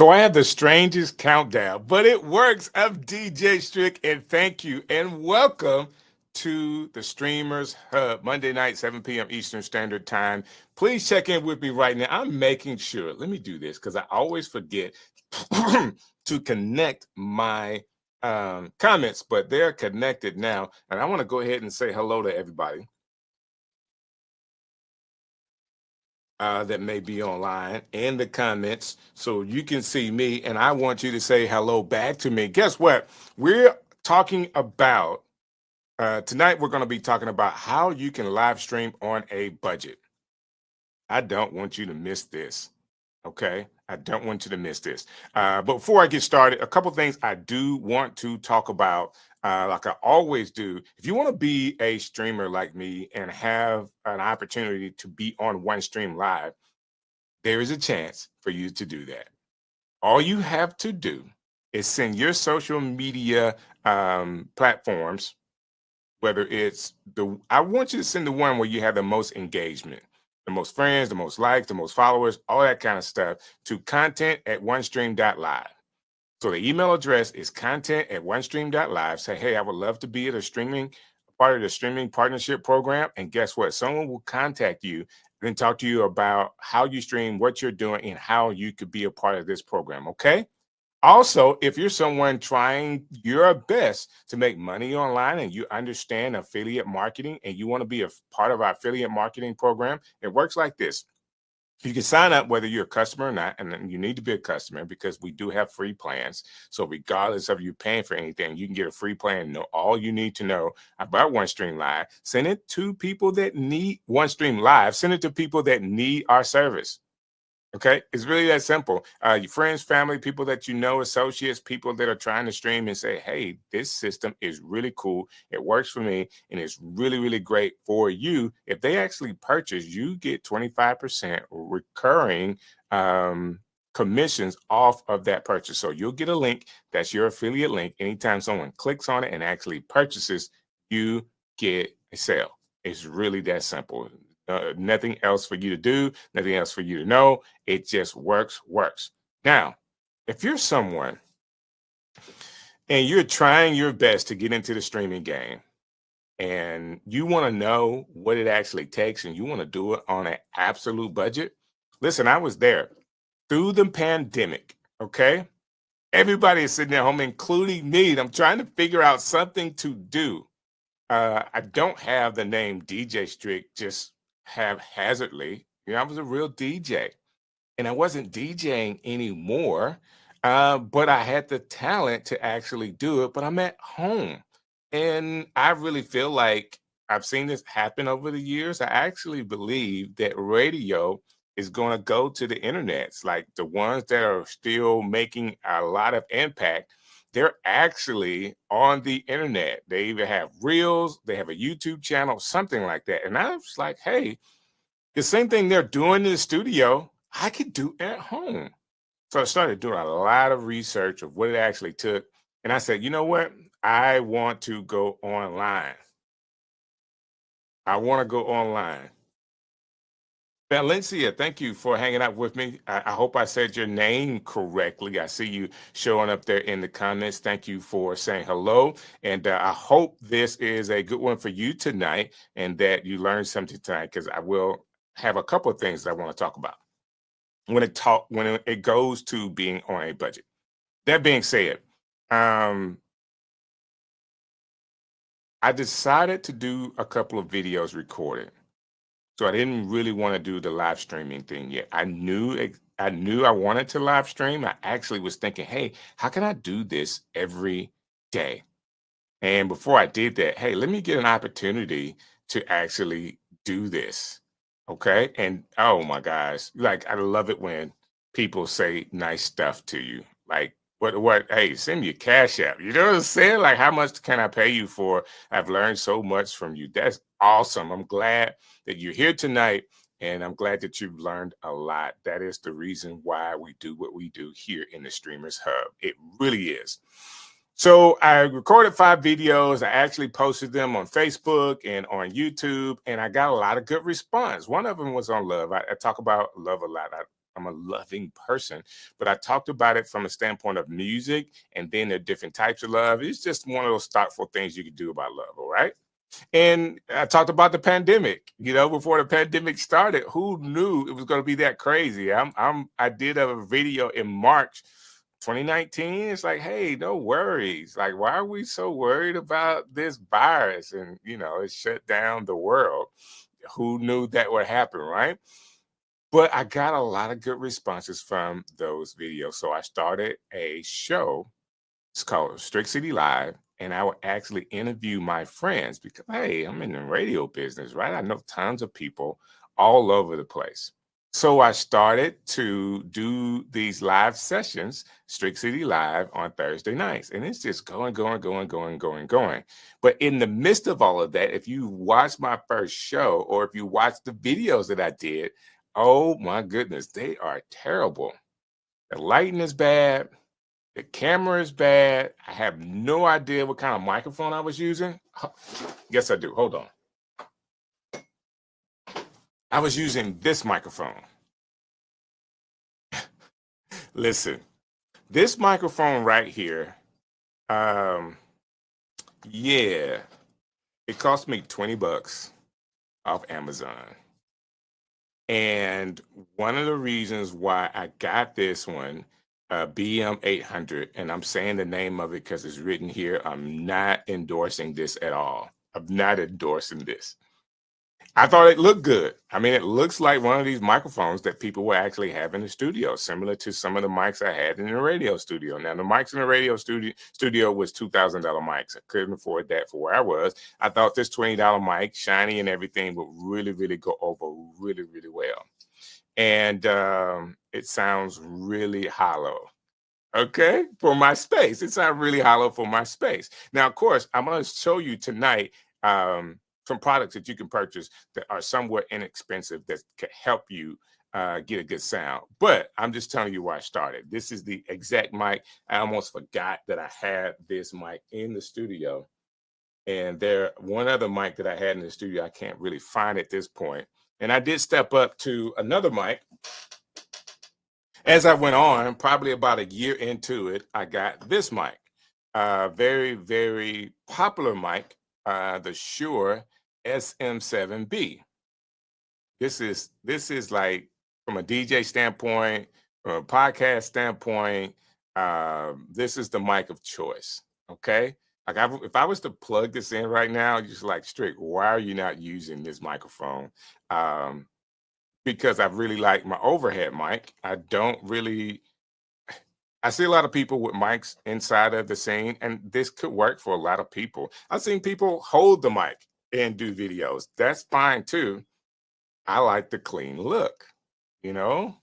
So I have the strangest countdown, but it works. I'm DJ Strick, and thank you and welcome to the Streamers Hub, Monday night, 7 p.m. Eastern Standard Time. Please check in with me right now. I'm making sure, let me do this because I always forget to connect my comments, but they're connected now. And I want to go ahead and say hello to everybody that may be online in the comments so you can see me, and I want you to say hello back to me. Guess what? We're talking about tonight, we're going to be talking about how you can live stream on a budget. I don't want you to miss this. Okay. I don't want you to miss this. But before I get started, a couple things I do want to talk about, like I always do. If you want to be a streamer like me and have an opportunity to be on OneStream Live, there is a chance for you to do that. All you have to do is send your social media platforms, whether it's I want you to send the one where you have the most engagement, the most friends, the most likes, the most followers, all that kind of stuff, to content@onestream.live. So the email address is content@onestream.live. Say, hey, I would love to be at part of the streaming partnership program. And guess what? Someone will contact you and talk to you about how you stream, what you're doing, and how you could be a part of this program. Okay. Also, if you're someone trying your best to make money online and you understand affiliate marketing and you want to be a part of our affiliate marketing program, it works like this. You can sign up whether you're a customer or not, and then you need to be a customer because we do have free plans. So regardless of you paying for anything, you can get a free plan. Know all you need to know about OneStream Live. Send it to people that need OneStream Live. Send it to people that need our service. Okay, it's really that simple. Your friends, family, people that you know, associates, people that are trying to stream and say, hey, this system is really cool. It works for me and it's really, really great for you. If they actually purchase, you get 25% recurring commissions off of that purchase. So you'll get a link. That's your affiliate link. Anytime someone clicks on it and actually purchases, you get a sale. It's really that simple. Nothing else for you to do, nothing else for you to know. It just works. Now, if you're someone and you're trying your best to get into the streaming game and you want to know what it actually takes and you want to do it on an absolute budget, listen, I was there through the pandemic. Okay. Everybody is sitting at home, including me. I'm trying to figure out something to do. I don't have the name DJ Strick just haphazardly. I was a real DJ and I wasn't DJing anymore, but I had the talent to actually do it, but I'm at home. And I really feel like I've seen this happen over the years. I actually believe that radio is going to go to the internets, like the ones that are still making a lot of impact. They're actually on the internet. They either have reels, they have a YouTube channel, something like that. And I was like, hey, the same thing they're doing in the studio, I could do at home. So I started doing a lot of research of what it actually took. And I said, you know what? I want to go online. I want to go online. Valencia, thank you for hanging out with me. I hope I said your name correctly. I see you showing up there in the comments. Thank you for saying hello. And I hope this is a good one for you tonight and that you learned something tonight, because I will have a couple of things that I want to talk about when it goes to being on a budget. That being said, I decided to do a couple of videos recorded. So I didn't really want to do the live streaming thing yet. I knew I wanted to live stream. I actually was thinking, hey, how can I do this every day? And before I did that, hey, let me get an opportunity to actually do this. Okay. And oh my gosh, like I love it when people say nice stuff to you. Like, hey, send me your cash app. You know what I'm saying? Like, how much can I pay you for? I've learned so much from you. That's awesome. I'm glad that you're here tonight, and I'm glad that you've learned a lot. That is the reason why we do what we do here in the Streamers Hub. It really is. So I recorded 5 videos. I actually posted them on Facebook and on YouTube, and I got a lot of good response. One of them was on love. I talk about love a lot. I'm a loving person, but I talked about it from a standpoint of music, and then there are different types of love. It's just one of those thoughtful things you can do about love, all right? And I talked about the pandemic. Before the pandemic started, who knew it was going to be that crazy? I did a video in March 2019. It's like, hey, no worries. Like, why are we so worried about this virus? And it shut down the world. Who knew that would happen, right? But I got a lot of good responses from those videos. So I started a show. It's called Strick City Live. And I would actually interview my friends because, hey, I'm in the radio business, right? I know tons of people all over the place. So I started to do these live sessions, Strick City Live, on Thursday nights. And it's just going. But in the midst of all of that, if you watch my first show or if you watch the videos that I did, oh my goodness, they are terrible. The lighting is bad. The camera is bad. I have no idea what kind of microphone I was using. Yes, I do. Hold on. I was using this microphone. Listen, this microphone right here, yeah, it cost me $20 off Amazon. And one of the reasons why I got this one, BM800, and I'm saying the name of it because it's written here. I'm not endorsing this at all. I'm not endorsing this. I thought it looked good. I mean, it looks like one of these microphones that people will actually have in the studio, similar to some of the mics I had in the radio studio. Now, the mics in the radio studio was $2,000 mics. I couldn't afford that for where I was. I thought this $20 mic, shiny and everything, would really, really go over really, really well. And it sounds really hollow. Okay, for my space. It sounds really hollow for my space. Now, of course, I'm going to show you tonight some products that you can purchase that are somewhat inexpensive that can help you get a good sound. But I'm just telling you where I started. This is the exact mic. I almost forgot that I had this mic in the studio. And one other mic that I had in the studio, I can't really find at this point. And I did step up to another mic. As I went on, probably about a year into it, I got this mic. Very, very popular mic, the Shure SM7B. This is like, from a DJ standpoint, from a podcast standpoint, this is the mic of choice. Okay. Like, if I was to plug this in right now, you're just like, Strick, why are you not using this microphone? Because I really like my overhead mic. I see a lot of people with mics inside of the scene, and this could work for a lot of people. I've seen people hold the mic and do videos. That's fine too. I like the clean look, you know?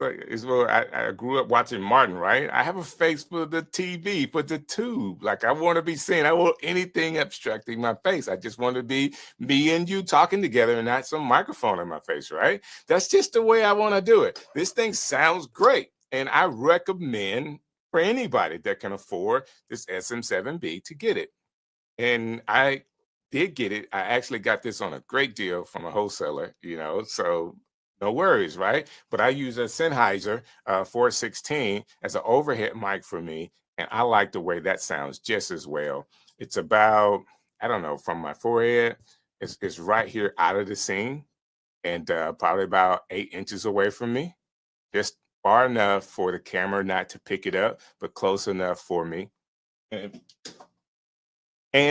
It's where I grew up watching Martin, right? I have a face for the TV, for the tube. Like, I want to be seen. I want anything obstructing my face. I just want to be me and you talking together and not some microphone in my face, right? That's just the way I want to do it. This thing sounds great. And I recommend for anybody that can afford this SM7B to get it. And I did get it. I actually got this on a great deal from a wholesaler, so no worries, right? But I use a Sennheiser 416 as an overhead mic for me, and I like the way that sounds just as well. It's about, I don't know, from my forehead, it's right here out of the scene, and probably about 8 inches away from me, just far enough for the camera not to pick it up, but close enough for me. And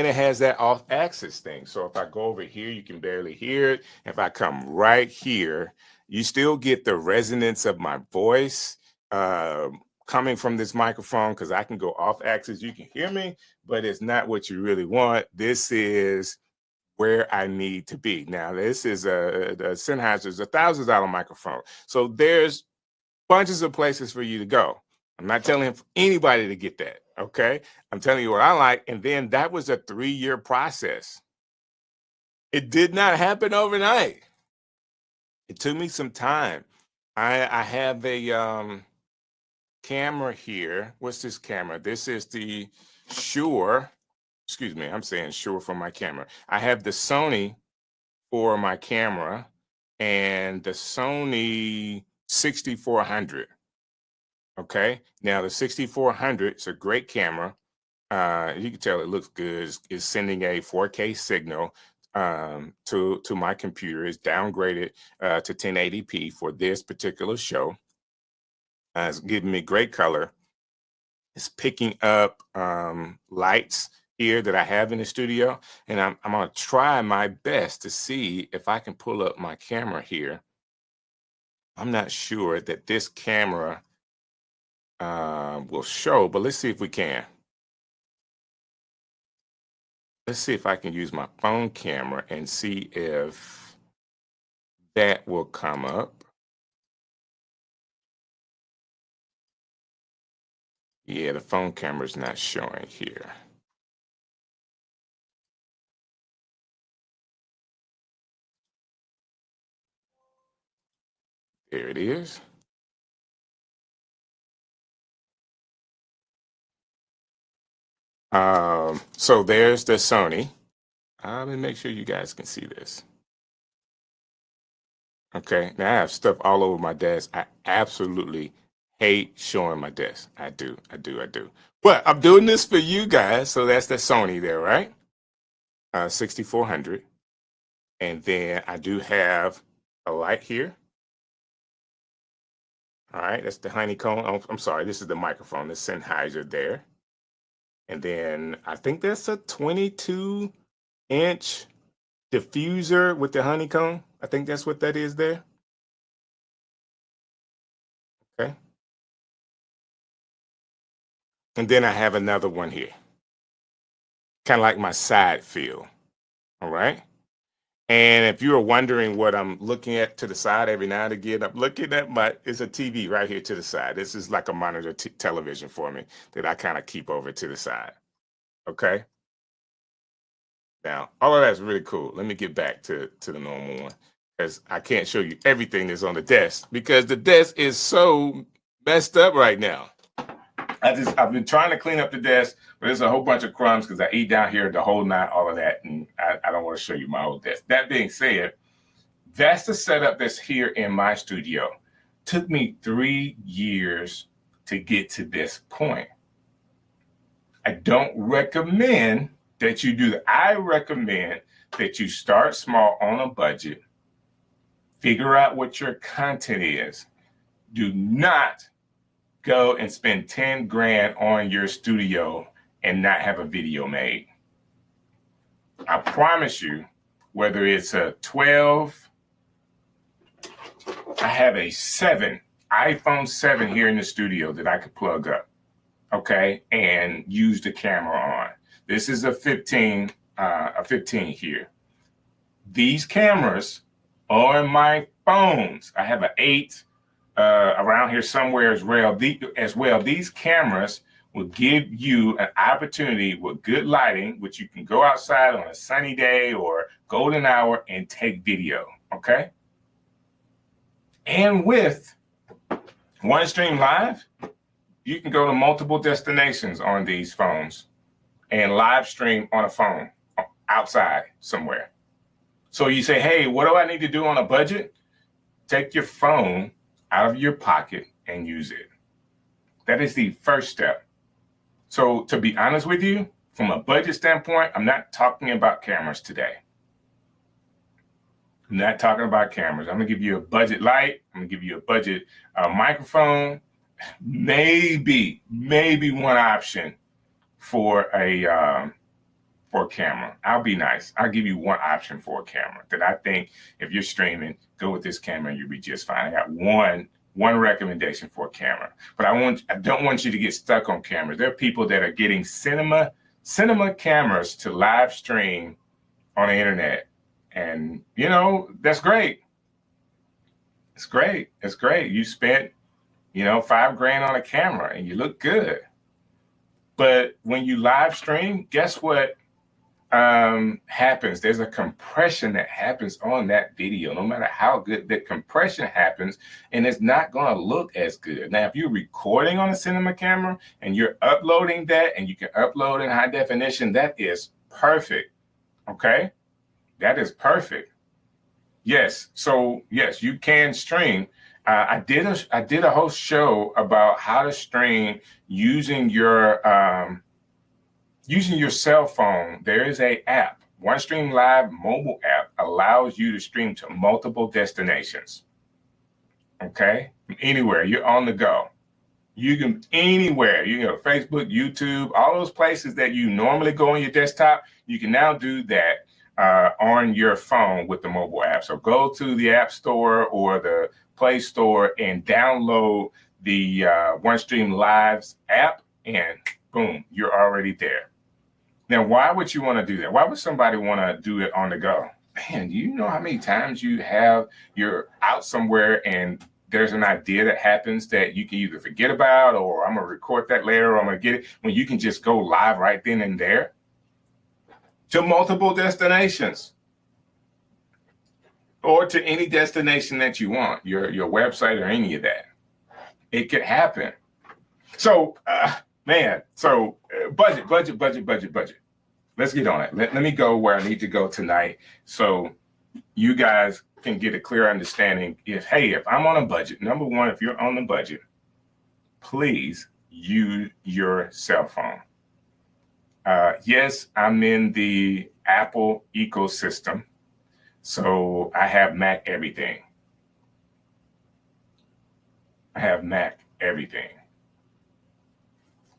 it has that off axis thing. So if I go over here, you can barely hear it. If I come right here, you still get the resonance of my voice coming from this microphone, because I can go off axis. You can hear me, but it's not what you really want. This is where I need to be. Now, this is the Sennheiser's $1,000 microphone. So there's bunches of places for you to go. I'm not telling anybody to get that, okay? I'm telling you what I like, and then that was a 3-year process. It did not happen overnight. It took me some time. I have a camera here. What's this camera? This is the Shure. Excuse me, I'm saying Shure for my camera. I have the Sony for my camera, and the Sony 6400. Okay, now the 6400 is a great camera. You can tell it looks good. It's sending a 4K signal to my computer. It's downgraded to 1080p for this particular show. It's giving me great color. It's picking up lights here that I have in the studio, and I'm going to try my best to see if I can pull up my camera here. I'm not sure that this camera will show, but let's see if we can. Let's see if I can use my phone camera and see if that will come up. Yeah, the phone camera is not showing here. There it is. So there's the Sony. Let me make sure you guys can see this. Okay, now I have stuff all over my desk. I absolutely hate showing my desk. I do. But I'm doing this for you guys. So that's the Sony there, right? 6400. And then I do have a light here. All right, that's the honeycomb. Oh, I'm sorry, this is the microphone, the Sennheiser there. And then I think that's a 22-inch diffuser with the honeycomb. I think that's what that is there. Okay. And then I have another one here. Kind of like my side field. All right. And if you are wondering what I'm looking at to the side every now and again, I'm looking at it's a TV right here to the side. This is like a monitor television for me that I kind of keep over to the side. Okay. Now, all of that's really cool. Let me get back to the normal one, because I can't show you everything that's on the desk because the desk is so messed up right now. I've been trying to clean up the desk, but there's a whole bunch of crumbs because I eat down here the whole night, all of that, and I don't want to show you my whole desk. That being said, that's the setup that's here in my studio. Took me 3 years to get to this point. I don't recommend that you do that. I recommend that you start small on a budget, figure out what your content is. Do not go and spend 10 grand on your studio and not have a video made. I promise you, whether it's a 12, I have a iPhone 7 here in the studio that I could plug up, okay, and use the camera on. This is a 15 here. These cameras are on my phones. I have an 8 around here somewhere as well. These cameras will give you an opportunity with good lighting, which you can go outside on a sunny day or golden hour and take video, okay? And with OneStream Live, you can go to multiple destinations on these phones and live stream on a phone outside somewhere. So you say, hey, what do I need to do on a budget? Take your phone out of your pocket and use it. That is the first step. So to be honest with you, from a budget standpoint, I'm not talking about cameras today. I'm not talking about cameras. I'm gonna give you a budget light. I'm gonna give you a budget microphone. Maybe one option for a camera. I'll be nice. I'll give you one option for a camera that I think if you're streaming, go with this camera and you'll be just fine. I got one recommendation for a camera, but I don't want you to get stuck on cameras. There are people that are getting cinema cameras to live stream on the internet. And you know, that's great. It's great. You spent, $5 grand on a camera and you look good. But when you live stream, guess what happens? There's a compression that happens on that video, no matter how good the compression happens, and it's not going to look as good. Now, if you're recording on a cinema camera and you're uploading that and you can upload in high definition, that is perfect. Okay? That is perfect. Yes. So yes, you can stream. I did a whole show about how to stream using your cell phone. There is a app, OneStream Live mobile app, allows you to stream to multiple destinations. Okay, anywhere you're on the go, you can anywhere. You can go to Facebook, YouTube, all those places that you normally go on your desktop. You can now do that on your phone with the mobile app. So go to the App Store or the Play Store and download the OneStream Live's app, and boom, you're already there. Now, why would you want to do that? Why would somebody want to do it on the go? Man, you know how many times you're out somewhere and there's an idea that happens that you can either forget about, or I'm going to record that later, or I'm going to get it, when you can just go live right then and there to multiple destinations, or to any destination that you want, your website or any of that. It could happen. So, budget. Let's get on it. Let me go where I need to go tonight so you guys can get a clear understanding. If I'm on a budget, number one, if you're on the budget, please use your cell phone. Yes, I'm in the Apple ecosystem, so I have Mac everything.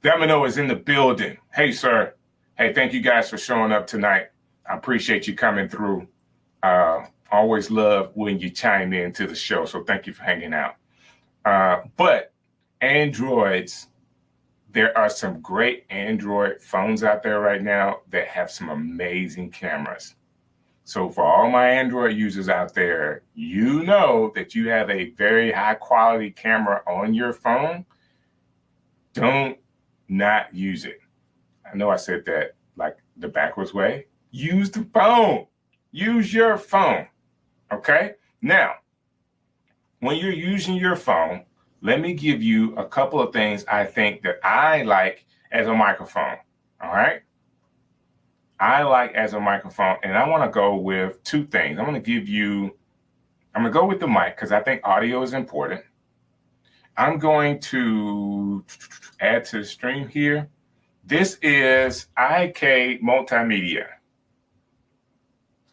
Domino is in the building. Hey, sir. Hey, thank you guys for showing up tonight. I appreciate you coming through. Always love when you chime in to the show, so thank you for hanging out. But Androids, there are some great Android phones out there right now that have some amazing cameras. So for all my Android users out there, you know that you have a very high quality camera on your phone. Don't not use it. I know I said that like the backwards way. Use the phone. Use your phone. Okay? Now, when you're using your phone, let me give you a couple of things I think that I like as a microphone. All right? I like as a microphone, and I want to go with two things. I'm going to go with the mic because I think audio is important. I'm going to add to the stream here. This is IK Multimedia.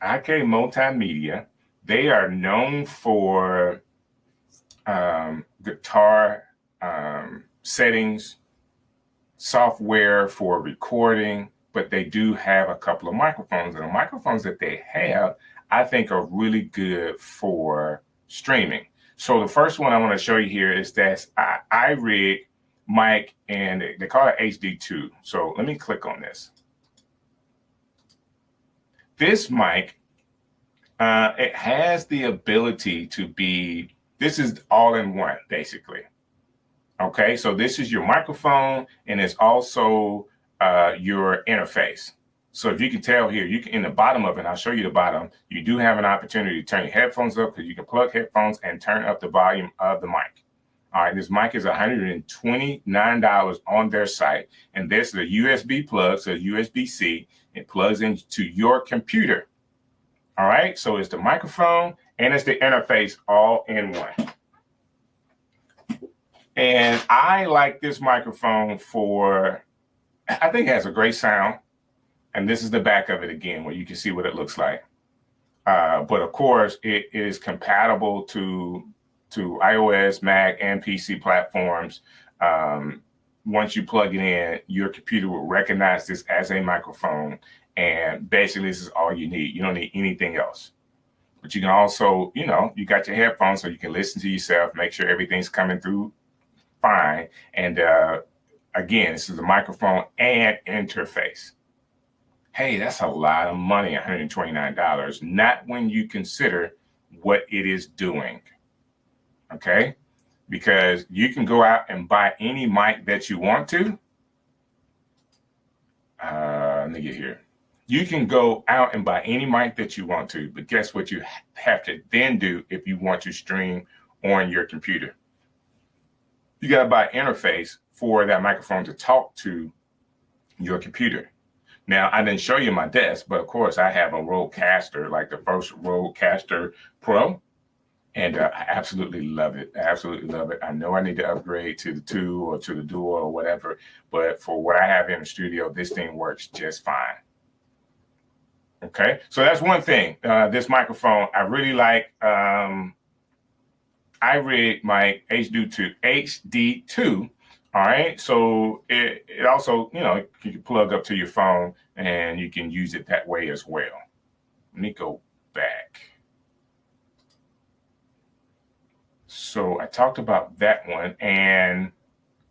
IK Multimedia. They are known for guitar settings, software for recording, but they do have a couple of microphones. And the microphones that they have, I think, are really good for streaming. So the first one I want to show you here is that iRig mic, and they call it HD2. So let me click on this. This mic, it has the ability to be, this is all in one, basically. Okay, so this is your microphone, and it's also your interface. So if you can tell here, you can, in the bottom of it, I'll show you the bottom, you do have an opportunity to turn your headphones up because you can plug headphones and turn up the volume of the mic. All right, this mic is $129 on their site, and this is a USB plug, so USB-C. It plugs into your computer. All right, so it's the microphone and it's the interface all in one. And I like this microphone for, I think it has a great sound. And this is the back of it again, where you can see what it looks like. But of course, it is compatible to iOS, Mac, and PC platforms. Once you plug it in, your computer will recognize this as a microphone. And basically, this is all you need. You don't need anything else. But you can also, you got your headphones so you can listen to yourself, make sure everything's coming through fine. And again, this is a microphone and interface. Hey, that's a lot of money, $129, not when you consider what it is doing. Okay? Because you can go out and buy any mic that you want to. Let me get here. You can go out and buy any mic that you want to, but guess what you have to then do if you want to stream on your computer? You got to buy an interface for that microphone to talk to your computer. Now, I didn't show you my desk, but of course I have a Rodecaster, like the first Rodecaster Pro. And I absolutely love it. I absolutely love it. I know I need to upgrade to the 2 or to the Dual or whatever, but for what I have in the studio, this thing works just fine. Okay, so that's one thing. This microphone, I really like. I rigged my HD2. All right, so it also, you know, you can plug up to your phone and you can use it that way as well. Let me go back. So I talked about that one, and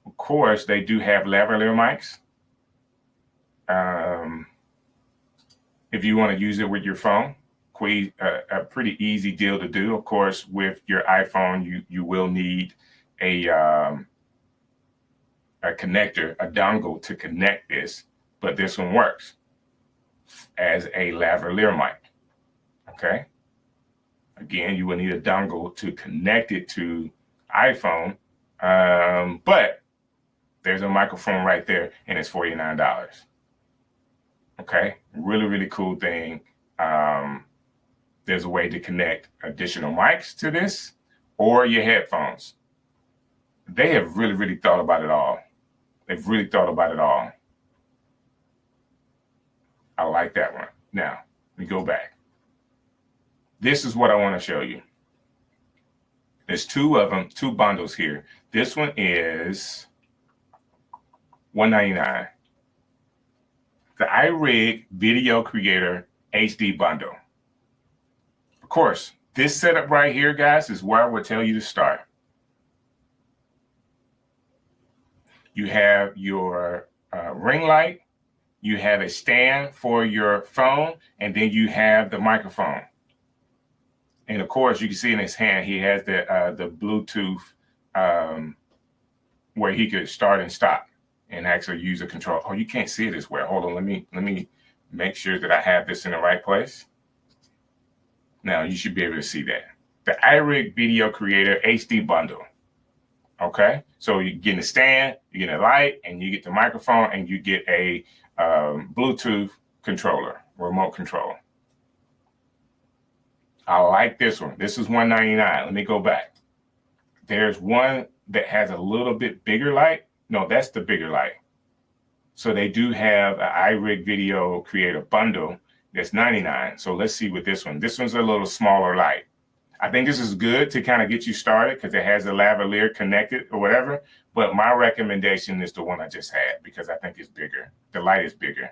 of course they do have lavalier mics. If you want to use it with your phone, a pretty easy deal to do. Of course, with your iPhone, you will need a connector, a dongle to connect this, but this one works as a lavalier mic. Okay. Again, you will need a dongle to connect it to iPhone, but there's a microphone right there, and it's $49. Okay, really, really cool thing. There's a way to connect additional mics to this or your headphones. They have really, really thought about it all. They've really thought about it all. I like that one. Now, let me go back. This is what I want to show you. There's 2 of them, 2 bundles here. This one is $199. The iRig Video Creator HD Bundle. Of course, this setup right here, guys, is where I would tell you to start. You have your ring light, you have a stand for your phone, and then you have the microphone. And of course, you can see in his hand, he has the Bluetooth where he could start and stop and actually use a control. Oh, you can't see it as well. Hold on, let me make sure that I have this in the right place. Now you should be able to see that. The iRig Video Creator HD Bundle. Okay, so you get a stand, you get a light, and you get the microphone, and you get a Bluetooth controller, remote control. I like this one. This is $199. Let me go back. There's one that has a little bit bigger light. No, that's the bigger light. So they do have an iRig Video Creator Bundle that's $99. So let's see with this one. This one's a little smaller light. I think this is good to kind of get you started because it has the lavalier connected or whatever. But my recommendation is the one I just had because I think it's bigger. The light is bigger.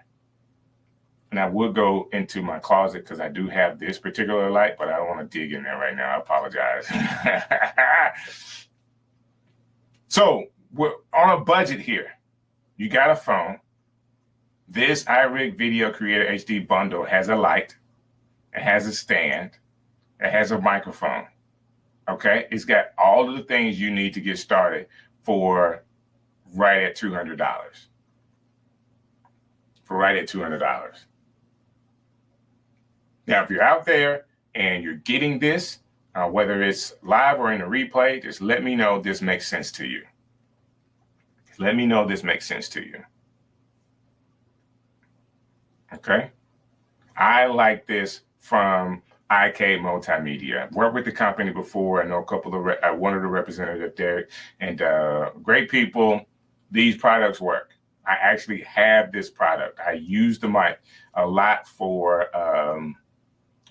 And I would go into my closet because I do have this particular light, but I don't want to dig in there right now. I apologize. So we're on a budget here. You got a phone. This iRig Video Creator HD Bundle has a light. It has a stand. It has a microphone. Okay? It's got all of the things you need to get started for right at $200. For right at $200. Now, if you're out there and you're getting this, whether it's live or in a replay, just let me know this makes sense to you. Let me know this makes sense to you. Okay? I like this from IK Multimedia. I've worked with the company before. I know a couple of one of the representatives there, and great people. These products work. I actually have this product. I use the mic a lot for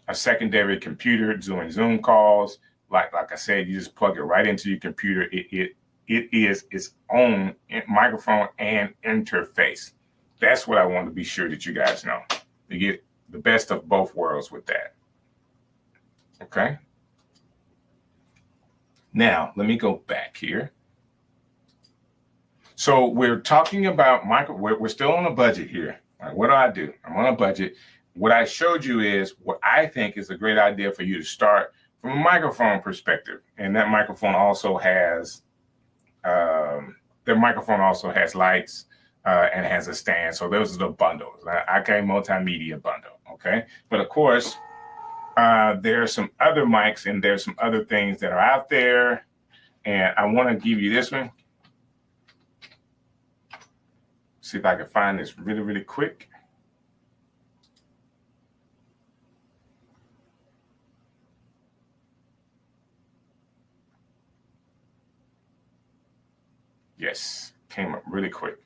a secondary computer doing Zoom calls. Like I said, you just plug it right into your computer. It is its own microphone and interface. That's what I want to be sure that you guys know. You get the best of both worlds with that. Okay. Now, let me go back here. So we're talking about we're still on a budget here. Right, what do? I'm on a budget. What I showed you is what I think is a great idea for you to start from a microphone perspective. And that microphone also has lights and has a stand. So those are the bundles. IK Multimedia Bundle. Okay. But of course, there are some other mics and there's some other things that are out there. And I want to give you this one. See if I can find this really, really quick. Yes, came up really quick.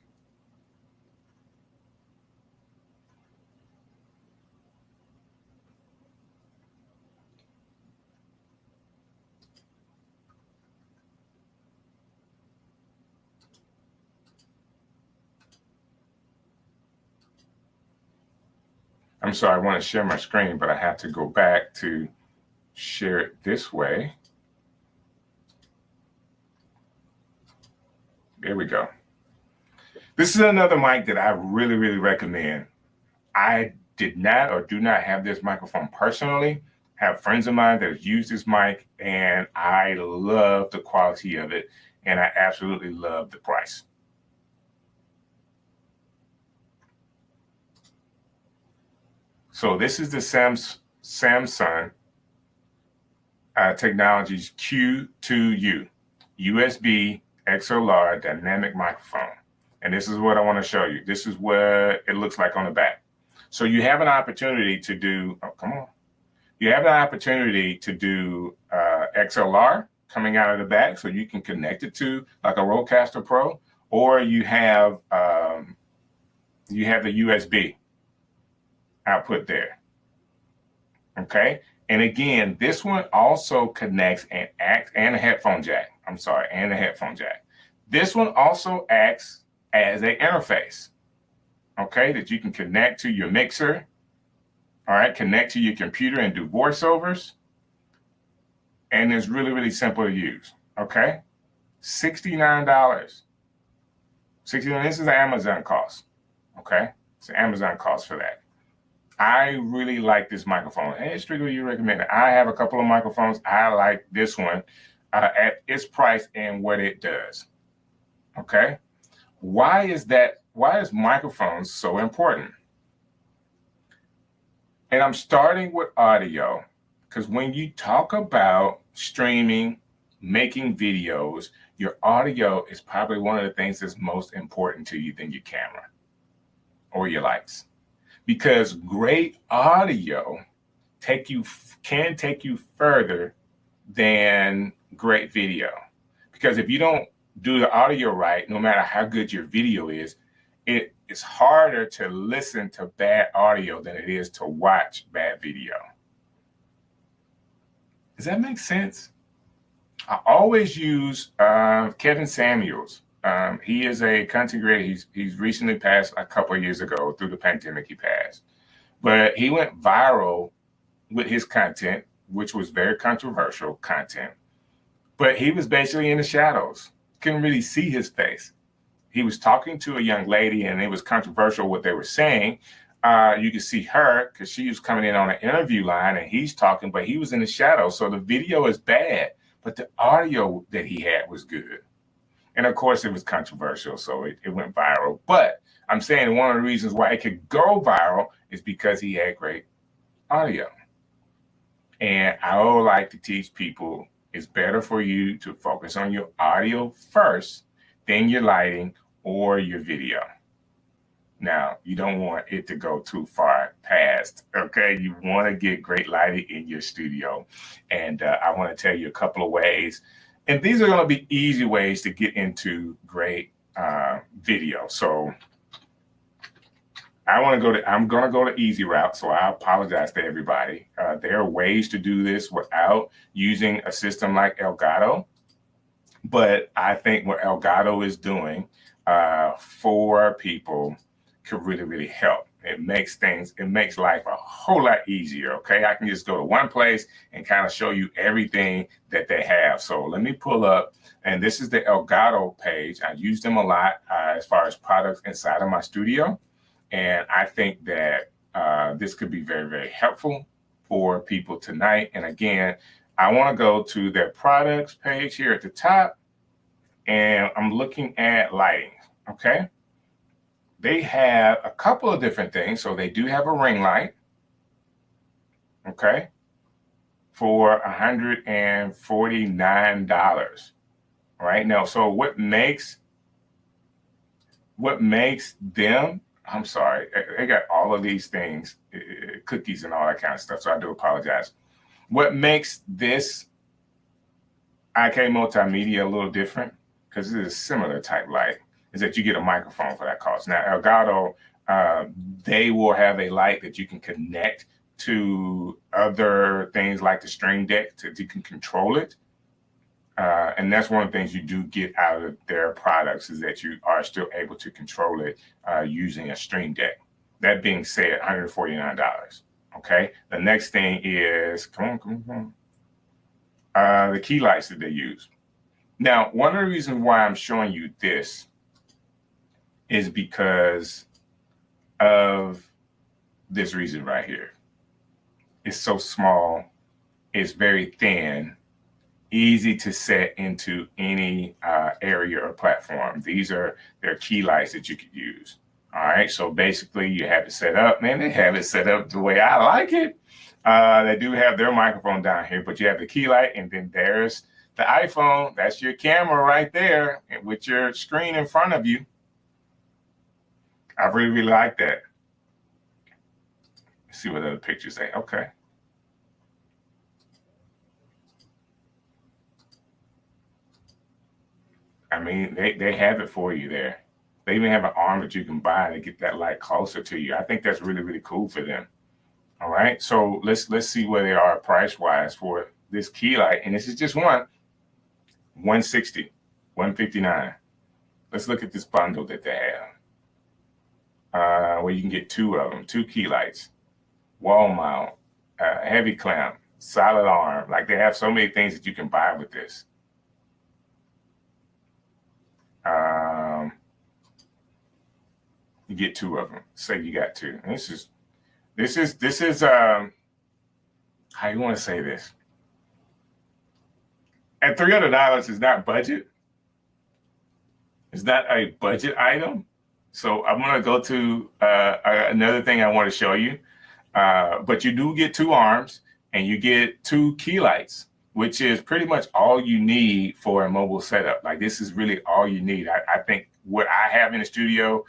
I'm sorry, I want to share my screen, but I have to go back to share it this way. There we go. This is another mic that I really, really recommend. I did not or do not have this microphone personally. I have friends of mine that have used this mic, and I love the quality of it, and I absolutely love the price. So this is the Samsung Technologies Q2U USB XLR dynamic microphone. And this is what I want to show you. This is what it looks like on the back. So you have an opportunity to do, You have an opportunity to do XLR coming out of the back, so you can connect it to like a Rodecaster Pro, or you have the USB output there. Okay. And again, this one also connects and acts, and a headphone jack. And a headphone jack. This one also acts as an interface, okay, that you can connect to your mixer. All right, connect to your computer and do voiceovers. And it's really, really simple to use. Okay. $69. $69. This is an Amazon cost. Okay. It's an Amazon cost for that. I really like this microphone. Hey, Strick, what do you recommend? I have a couple of microphones. I like this one at its price and what it does. Okay. Why is that? Why is microphones so important? And I'm starting with audio, because when you talk about streaming, making videos, your audio is probably one of the things that's most important to you than your camera or your lights. Because great audio can take you further than great video. Because if you don't do the audio right, no matter how good your video is, it's harder to listen to bad audio than it is to watch bad video. Does that make sense? I always use Kevin Samuels. He is a content creator. He's recently passed a couple of years ago. Through the pandemic, he passed. But he went viral with his content, which was very controversial content. But he was basically in the shadows. Couldn't really see his face. He was talking to a young lady, and it was controversial what they were saying. You could see her because she was coming in on an interview line, and he's talking, but he was in the shadows. So the video is bad, but the audio that he had was good. And of course, it was controversial, so it went viral. But I'm saying one of the reasons why it could go viral is because he had great audio. And I would like to teach people it's better for you to focus on your audio first, then your lighting or your video. Now, you don't want it to go too far past, okay? You want to get great lighting in your studio. And I want to tell you a couple of ways. And these are going to be easy ways to get into great video. So I'm going to go the easy route. So I apologize to everybody. There are ways to do this without using a system like Elgato. But I think what Elgato is doing for people could really, really help. It makes life a whole lot easier, okay? I can just go to one place and kind of show you everything that they have. So let me pull up, and this is the Elgato page. I use them a lot as far as products inside of my studio. And I think that this could be very, very helpful for people tonight. And again, I want to go to their products page here at the top, and I'm looking at lighting, okay? They have a couple of different things. So they do have a ring light, okay, for $149. Right now, so what makes them, I'm sorry, they got all of these things, cookies and all that kind of stuff. So I do apologize. What makes this IK Multimedia a little different? because it is a similar type light, is that you get a microphone for that cost. Now, Elgato, they will have a light that you can connect to other things like the Stream Deck, you can control it. And that's one of the things you do get out of their products, is that you are still able to control it using a Stream Deck. That being said, $149. Okay. The next thing is, come on. The key lights that they use. Now, one of the reasons why I'm showing you this is because of this reason right here. It's so small. It's very thin. Easy to set into any area or platform. These are their key lights that you could use. All right, so basically you have it set up. Man, they have it set up the way I like it. They do have their microphone down here, but you have the key light, and then there's the iPhone. That's your camera right there, and with your screen in front of you. I really, really like that. Let's see what other pictures say. Okay. I mean, they have it for you there. They even have an arm that you can buy to get that light closer to you. I think that's really, really cool for them. All right, so let's see where they are price-wise for this key light. And this is just one, $160, $159. Let's look at this bundle that they have. Where you can get two of them, two key lights, wall mount, heavy clamp, solid arm. Like, they have so many things that you can buy with this. You get two of them. Say you got two. And this is how you want to say this. At $300 is not budget. It's not a budget item. So I'm going to go to another thing I want to show you. But you do get two arms and you get two key lights, which is pretty much all you need for a mobile setup. Like, this is really all you need. I think what I have in the studio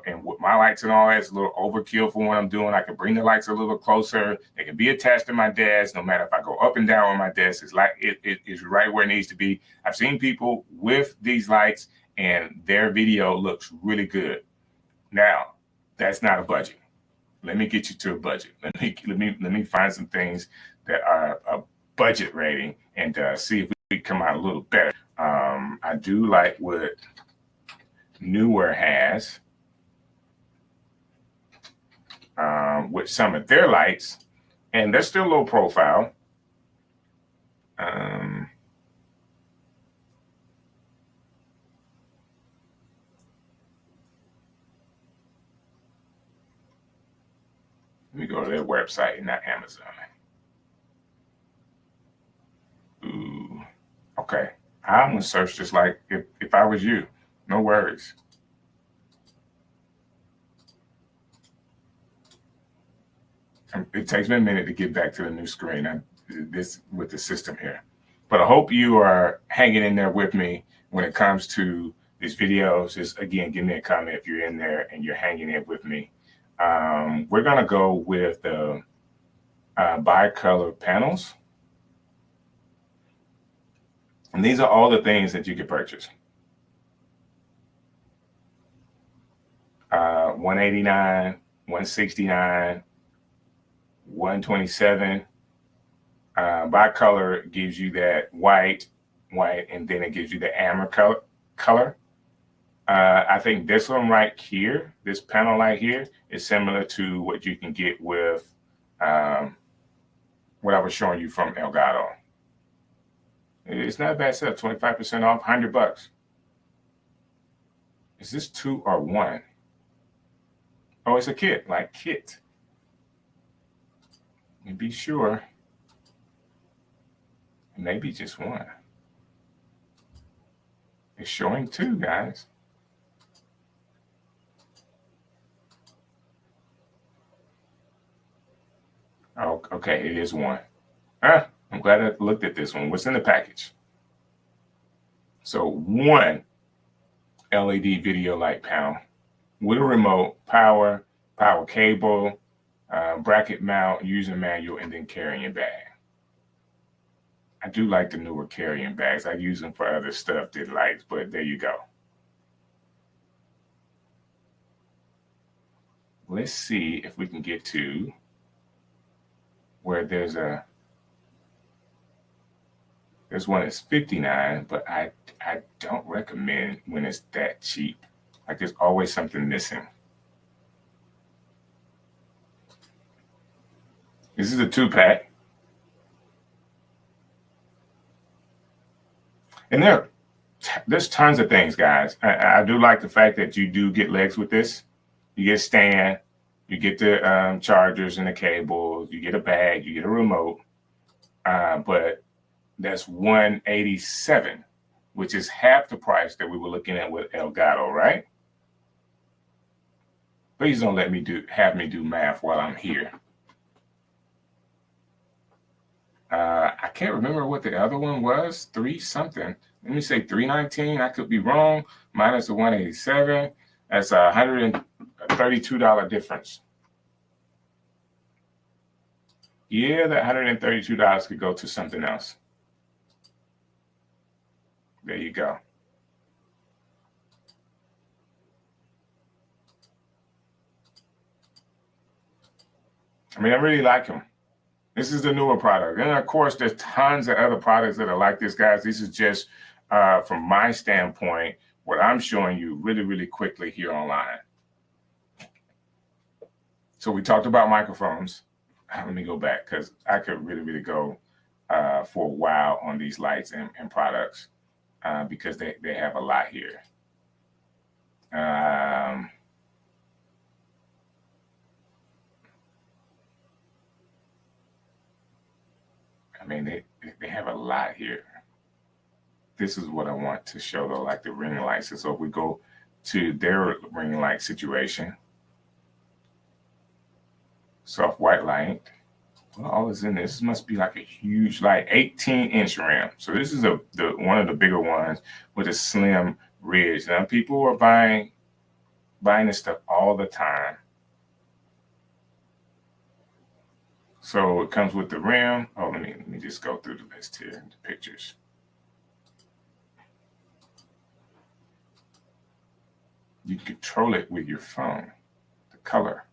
and with my lights and all that is a little overkill for what I'm doing. I can bring the lights a little closer. They can be attached to my desk. No matter if I go up and down on my desk, it's like it is right where it needs to be. I've seen people with these lights and their video looks really good. Now, that's not a budget. Let me get you to a budget. Let me find some things that are a budget rating and see if we come out a little better. I do like what Newer has with some of their lights, and they're still low profile. Let me go to their website, not Amazon. Ooh, okay. I'm gonna search just like if I was you. No worries. It takes me a minute to get back to the new screen. This with the system here, but I hope you are hanging in there with me when it comes to these videos. Just again, give me a comment if you're in there and you're hanging in with me. We're gonna go with the bi-color panels, and these are all the things that you can purchase. $189, $169, $127. Bi-color gives you that white, and then it gives you the amber color. I think this one right here, this panel right here, is similar to what you can get with what I was showing you from Elgato. It's not a bad setup. 25% off, $100. Is this two or one? Oh, it's a kit, like kit. Let me be sure. Maybe just one. It's showing two, guys. Oh, okay, it is one. I'm glad I looked at this one. What's in the package? So one LED video light panel with a remote, power cable, bracket mount, user manual, and then carrying bag. I do like the newer carrying bags. I use them for other stuff that likes, but there you go. Let's see if we can get to where there's one that's $59, but I don't recommend when it's that cheap. Like there's always something missing. This is a 2-pack. And there's tons of things, guys. I do like the fact that you do get legs with this. You get a stand, you get the chargers and the cables, you get a bag, you get a remote. But that's $187, which is half the price that we were looking at with Elgato, right? Please don't have me do math while I'm here. I can't remember what the other one was. 3 something. Let me say 319. I could be wrong. Minus the 187. That's a $132 difference. Yeah, that $132 could go to something else. There you go. I mean, I really like them. This is the newer product. And of course, there's tons of other products that are like this, guys. This is just, from my standpoint, what I'm showing you really, really quickly here online. So we talked about microphones. Let me go back because I could really, really go for a while on these lights and products because they have a lot here. I mean, they have a lot here. This is what I want to show, though, like the ring lights. So if we go to their ring light situation, soft white light, well, all is in this. This must be like a huge light, 18-inch rim. So this is one of the bigger ones with a slim ridge. Now people are buying this stuff all the time. So it comes with the rim. Oh, let me just go through the list here, the pictures. You control it with your phone, the color.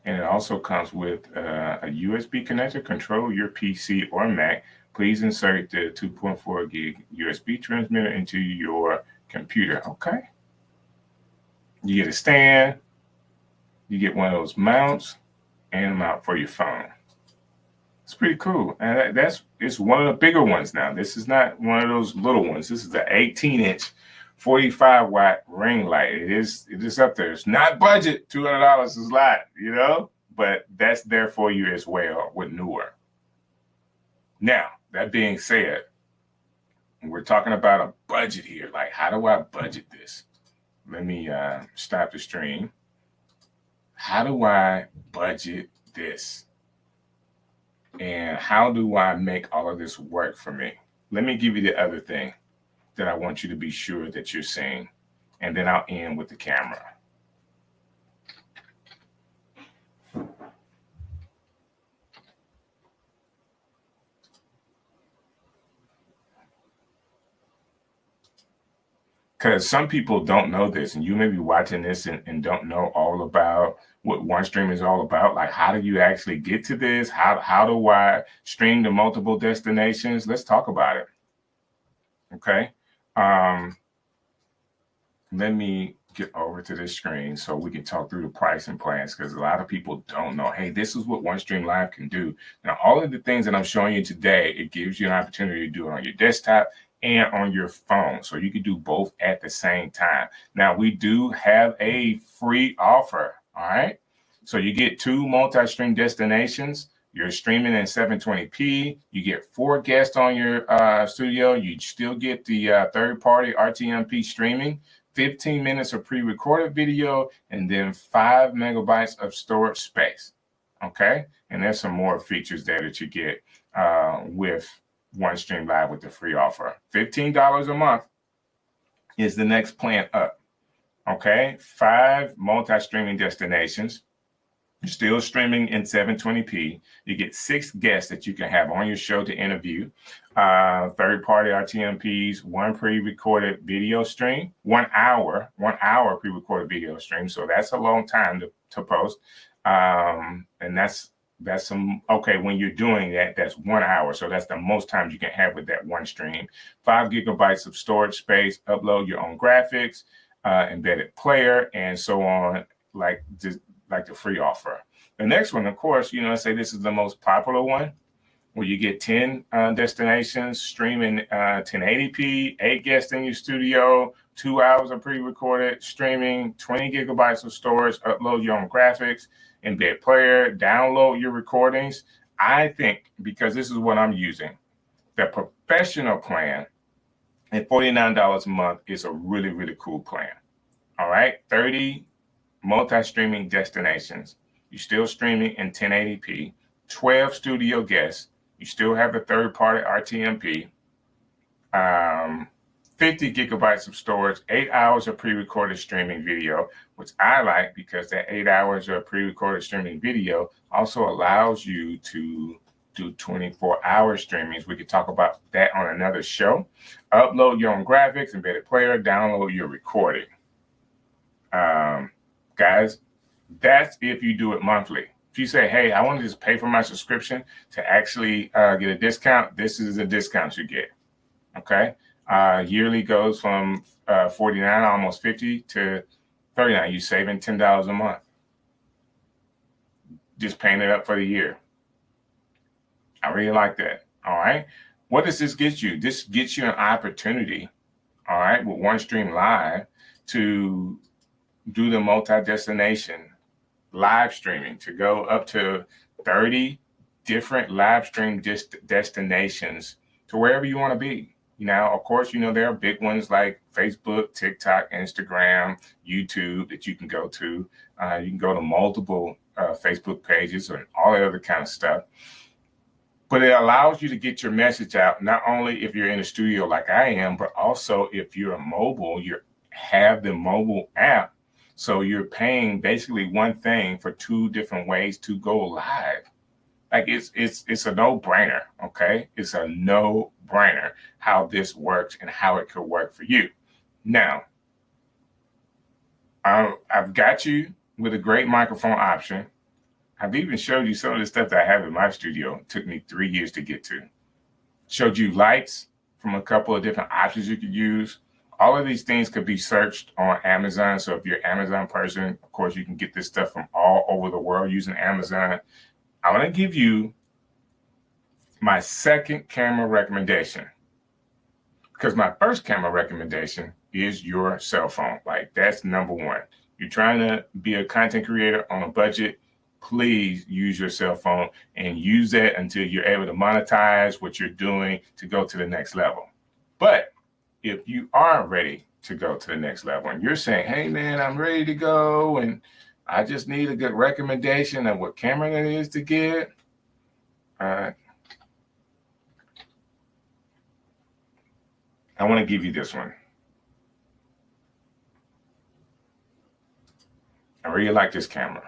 And it also comes with a USB connector. Control your PC or Mac. Please insert the 2.4 gig USB transmitter into your computer. Okay. You get a stand. You get one of those mounts and a mount for your phone. It's pretty cool. And it's one of the bigger ones now. This is not one of those little ones. This is the 18-inch, 45-watt ring light. It is up there. It's not budget. $200 is a lot, you know, but that's there for you as well with newer. Now, that being said, we're talking about a budget here. Like, how do I budget this? Let me stop the stream. How do I budget this? And how do I make all of this work for me? Let me give you the other thing that I want you to be sure that you're seeing. And then I'll end with the camera. Because some people don't know this, and you may be watching this and don't know all about what OneStream is all about. Like, how do you actually get to this? How do I stream to multiple destinations? Let's talk about it. Okay. Let me get over to this screen so we can talk through the pricing plans, because a lot of people don't know, hey, this is what OneStream Live can do. Now, all of the things that I'm showing you today, it gives you an opportunity to do it on your desktop and on your phone. So you can do both at the same time. Now, we do have a free offer. All right. So you get 2 multi-stream destinations. You're streaming in 720p. You get 4 guests on your studio. You still get the third-party RTMP streaming, 15 minutes of pre-recorded video, and then 5 megabytes of storage space. Okay. And there's some more features there that you get with OneStream Live with the free offer. $15 a month is the next plan up. Okay. 5 multi-streaming destinations. You're still streaming in 720p. You get 6 guests that you can have on your show to interview, third-party RTMPs, 1 pre-recorded video stream, 1 hour pre-recorded video stream. So that's a long time to post. And that's some, okay, when you're doing that, that's 1 hour. So that's the most time you can have with that one stream. 5 gigabytes of storage space, upload your own graphics, embedded player, and so on, like the free offer. The next one, of course, I say this is the most popular one, where you get 10 destinations, streaming 1080p, 8 guests in your studio, 2 hours of pre-recorded streaming, 20 gigabytes of storage, upload your own graphics, embed player, download your recordings. I think, because this is what I'm using, the professional plan at $49 a month is a really, really cool plan. All right, 30 multi-streaming destinations. You're still streaming in 1080p, 12 studio guests. You still have the third-party RTMP, 50 gigabytes of storage, 8 hours of pre-recorded streaming video, which I like because that 8 hours of pre-recorded streaming video also allows you to do 24-hour streamings. We could talk about that on another show. Upload your own graphics, embedded player, download your recording. Guys, that's if you do it monthly. If you say, hey, I want to just pay for my subscription to actually get a discount, this is the discount you get. Okay. Yearly goes from 49, almost 50 to 39. You're saving $10 a month. Just paying it up for the year. I really like that. All right. What does this get you? This gets you an opportunity, all right, with OneStream Live to do the multi-destination live streaming, to go up to 30 different live stream destinations to wherever you want to be. Of course, there are big ones like Facebook, TikTok, Instagram, YouTube that you can go to. You can go to multiple Facebook pages and all that other kind of stuff. But it allows you to get your message out, not only if you're in a studio like I am, but also if you're a mobile, you have the mobile app. So you're paying basically one thing for 2 different ways to go live. Like it's a no-brainer, okay? It's a no-brainer how this works and how it could work for you. Now, I've got you with a great microphone option. I've even showed you some of the stuff that I have in my studio. It took me 3 years to get to. Showed you lights from a couple of different options you could use. All of these things could be searched on Amazon. So if you're an Amazon person, of course, you can get this stuff from all over the world using Amazon. I want to give you my second camera recommendation, because my first camera recommendation is your cell phone. Like, that's number one. You're trying to be a content creator on a budget, please use your cell phone and use that until you're able to monetize what you're doing to go to the next level. But if you are ready to go to the next level and you're saying, hey, man, I'm ready to go and I just need a good recommendation of what camera it is to get, I want to give you this one. I really like this camera.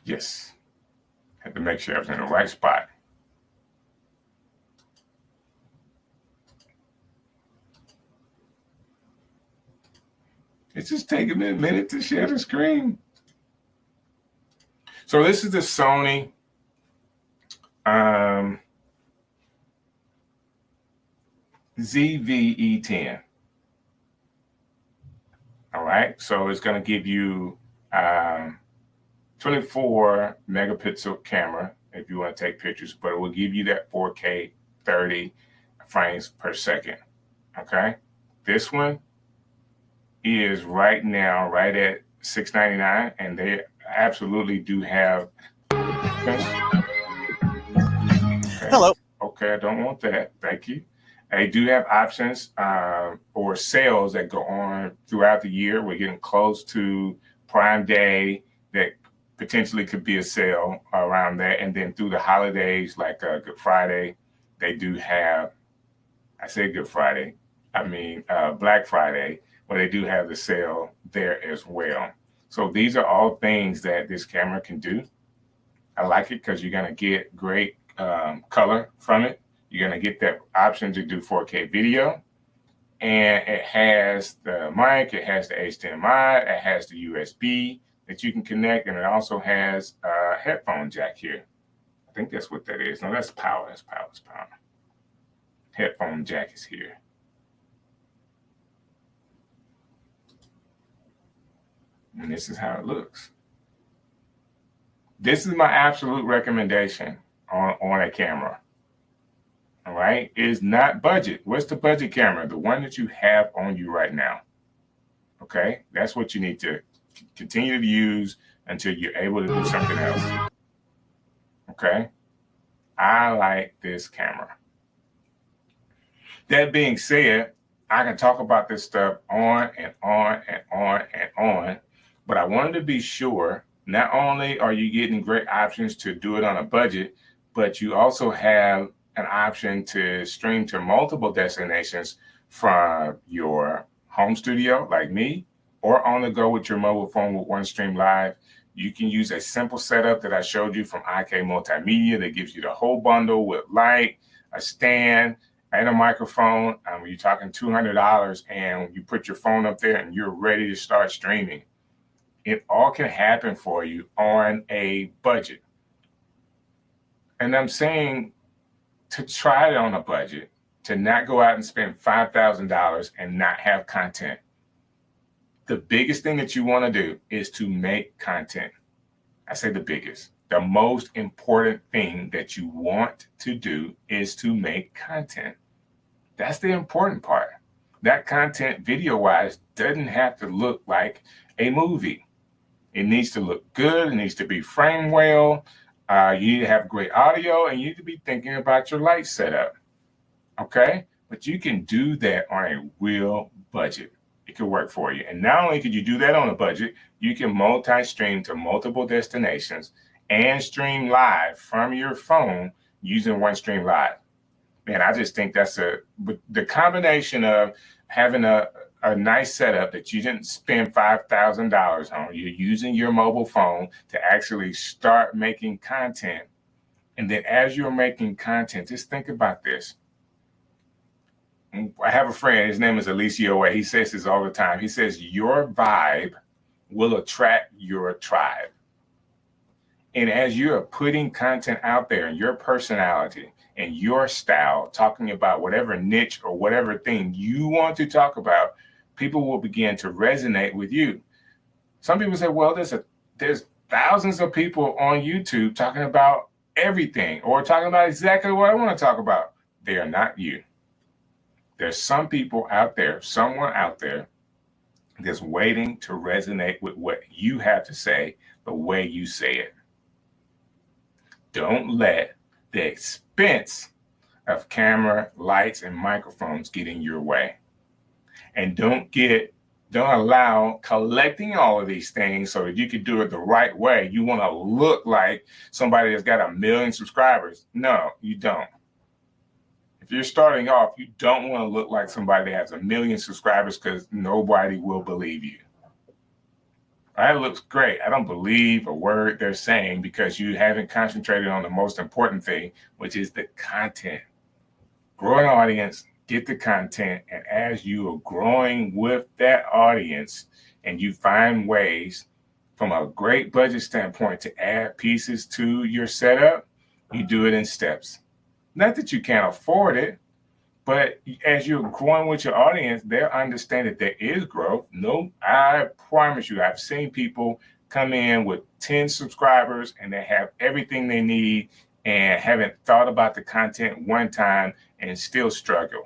Yes, had to make sure I was in the right spot. It's just taking me a minute to share the screen. So this is the Sony ZV-E10. All right, so it's going to give you 24 megapixel camera if you want to take pictures, but it will give you that 4K 30 frames per second. Okay, this one is right now right at $699, and they absolutely do have. Okay. Hello. Okay, I don't want that. Thank you. They do have options or sales that go on throughout the year. We're getting close to Prime Day that potentially could be a sale around that. And then through the holidays like Good Friday, they do have I say Good Friday. I mean Black Friday, where they do have the sale there as well. So these are all things that this camera can do. I like it because you're going to get great color from it. You're going to get that option to do 4K video. And it has the mic, it has the HDMI, it has the USB that you can connect, and it also has a headphone jack here. I think that's what that is. No, that's power. That's power. That's power. Headphone jack is here. And this is how it looks. This is my absolute recommendation on a camera. All right. It is not budget. What's the budget camera? The one that you have on you right now. Okay. That's what you need to continue to use until you're able to do something else. Okay. I like this camera. That being said, I can talk about this stuff on and on and on and on, but I wanted to be sure not only are you getting great options to do it on a budget, but you also have an option to stream to multiple destinations from your home studio like me, or on the go with your mobile phone with OneStream Live. You can use a simple setup that I showed you from IK Multimedia that gives you the whole bundle with light, a stand, and a microphone. You're talking $200, and you put your phone up there and you're ready to start streaming. It all can happen for you on a budget. And I'm saying to try it on a budget, to not go out and spend $5,000 and not have content. The biggest thing that you want to do is to make content. I say the biggest. The most important thing that you want to do is to make content. That's the important part. That content, video-wise, doesn't have to look like a movie. It needs to look good. It needs to be framed well. You need to have great audio, and you need to be thinking about your light setup. Okay? But you can do that on a real budget. It could work for you. And not only could you do that on a budget, you can multi-stream to multiple destinations and stream live from your phone using OneStream Live. Man, I just think that's the combination of having a nice setup that you didn't spend $5,000 on. You're using your mobile phone to actually start making content. And then as you're making content, just think about this. I have a friend, his name is Alicio. He says this all the time. He says, your vibe will attract your tribe. And as you're putting content out there and your personality and your style, talking about whatever niche or whatever thing you want to talk about, people will begin to resonate with you. Some people say, well, there's thousands of people on YouTube talking about everything or talking about exactly what I want to talk about. They are not you. There's some people out there, someone out there that's waiting to resonate with what you have to say the way you say it. Don't let the expense of camera, lights, and microphones get in your way. And don't allow collecting all of these things so that you can do it the right way. You want to look like somebody that's got 1 million subscribers. No, you don't. If you're starting off, you don't want to look like somebody that has 1 million subscribers because nobody will believe you. That looks great. I don't believe a word they're saying because you haven't concentrated on the most important thing, which is the content. Grow an audience, get the content, and as you are growing with that audience and you find ways from a great budget standpoint to add pieces to your setup, you do it in steps. Not that you can't afford it, but as you're growing with your audience, they'll understand that there is growth. No, I promise you, I've seen people come in with 10 subscribers and they have everything they need and haven't thought about the content one time and still struggle.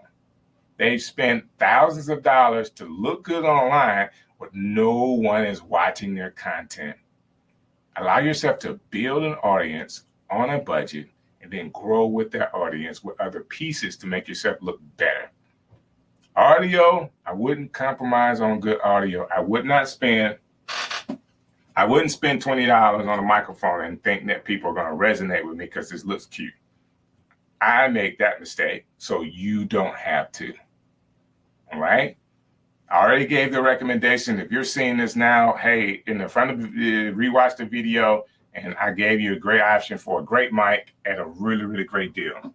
They've spent thousands of dollars to look good online, but no one is watching their content. Allow yourself to build an audience on a budget and then grow with that audience with other pieces to make yourself look better. Audio, I wouldn't compromise on good audio. I wouldn't spend $20 on a microphone and think that people are going to resonate with me because this looks cute. I make that mistake, so you don't have to. All right? I already gave the recommendation. If you're seeing this now, hey, in the front of the rewatch the video, and I gave you a great option for a great mic at a really, really great deal.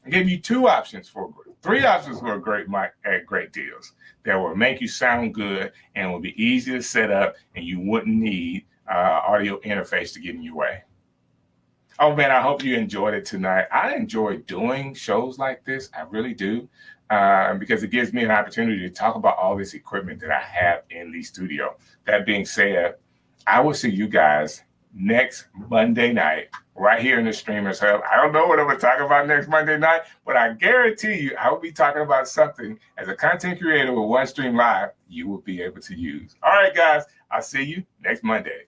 I gave you three options for a great mic at great deals that will make you sound good and will be easy to set up, and you wouldn't need audio interface to get in your way. Oh man, I hope you enjoyed it tonight. I enjoy doing shows like this. I really do. Because it gives me an opportunity to talk about all this equipment that I have in the studio. That being said, I will see you guys next Monday night right here in the Streamers Hub. I don't know what I'm going to talk about next Monday night, but I guarantee you I will be talking about something as a content creator with OneStream Live you will be able to use. All right, guys, I'll see you next Monday.